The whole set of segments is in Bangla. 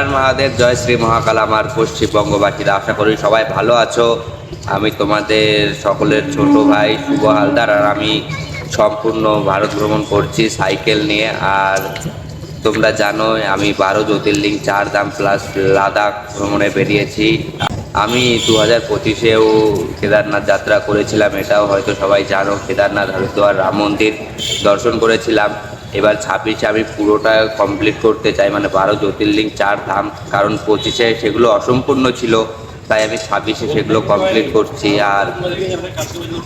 হর মহাদেব, জয় শ্রী মহাকাল। আমার পশ্চিমবঙ্গবাসীরা, আশা করি সবাই ভালো আছো। আমি তোমাদের সকলের ছোট ভাই শুভ হালদার, আর আমি সম্পূর্ণ ভারত ভ্রমণ করছি সাইকেল নিয়ে। আর তোমরা জানো আমি 12 জ্যোতির্লিঙ্গ, 4 ধাম প্লাস লাদাখ ভ্রমণে বেরিয়েছি। আমি 2025-এও কেদারনাথ যাত্রা করেছিলাম, এটাও হয়তো সবাই জানো। কেদারনাথ, হরিদ্বার, রাম মন্দির দর্শন করেছিলাম। এবার 26-এ আমি পুরোটা কমপ্লিট করতে চাই, মানে 12 জ্যোতির্লিঙ্গ, 4 ধাম। কারণ 25-এ সেগুলো অসম্পূর্ণ ছিল, তাই আমি 26-এ সেগুলো কমপ্লিট করছি। আর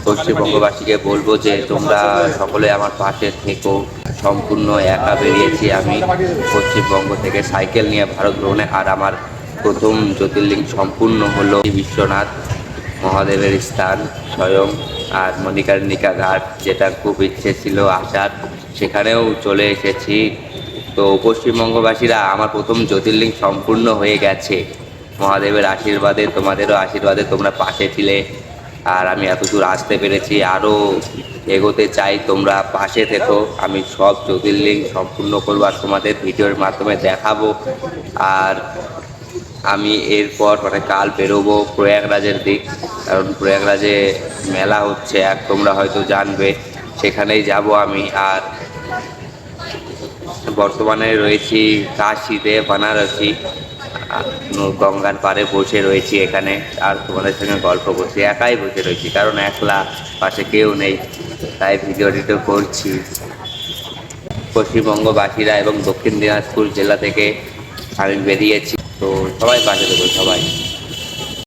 পশ্চিমবঙ্গবাসীকে বলবো যে তোমরা সকলে আমার পাশে থেকো। সম্পূর্ণ একা বেরিয়েছি আমি পশ্চিমবঙ্গ থেকে সাইকেল নিয়ে ভারত ভ্রমণে। আর আমার প্রথম জ্যোতির্লিঙ্গ সম্পূর্ণ হলো বিশ্বনাথ মহাদেবের স্থান স্বয়ং। আর মণিকর্ণিকা ঘাট, যেটা খুব ইচ্ছে ছিল আসার, সেখানেও চলে এসেছি। তো পশ্চিমবঙ্গবাসীরা, আমার প্রথম জ্যোতির্লিঙ্গ সম্পূর্ণ হয়ে গেছে মহাদেবের আশীর্বাদে, তোমাদেরও আশীর্বাদে। তোমরা পাশে ছিলে আর আমি এত দূর আসতে পেরেছি। আরও এগোতে চাই, তোমরা পাশে থেকো। আমি সব জ্যোতির্লিঙ্গ সম্পূর্ণ করবো আর তোমাদের ভিডিওর মাধ্যমে দেখাবো। আর আমি এরপর মানে কাল বেরোবো প্রয়াগরাজের দিক, কারণ প্রয়াগরাজে মেলা হচ্ছে এক, তোমরা হয়তো জানবে, সেখানেই যাব আমি। আর বর্তমানে রয়েছি কাশীতে, বানারসি, গঙ্গার পাড়ে বসে রয়েছি এখানে। আর তোমাদের সঙ্গে গল্প করছি, একাই বসে রয়েছি, কারণ একলা, পাশে কেউ নেই, তাই ভিডিওটিও করছি। পশ্চিমবঙ্গবাসীরা এবং দক্ষিণ দিনাজপুর জেলা থেকে আমি বেরিয়েছি, তো সবাই পাশে দেবো, সবাই।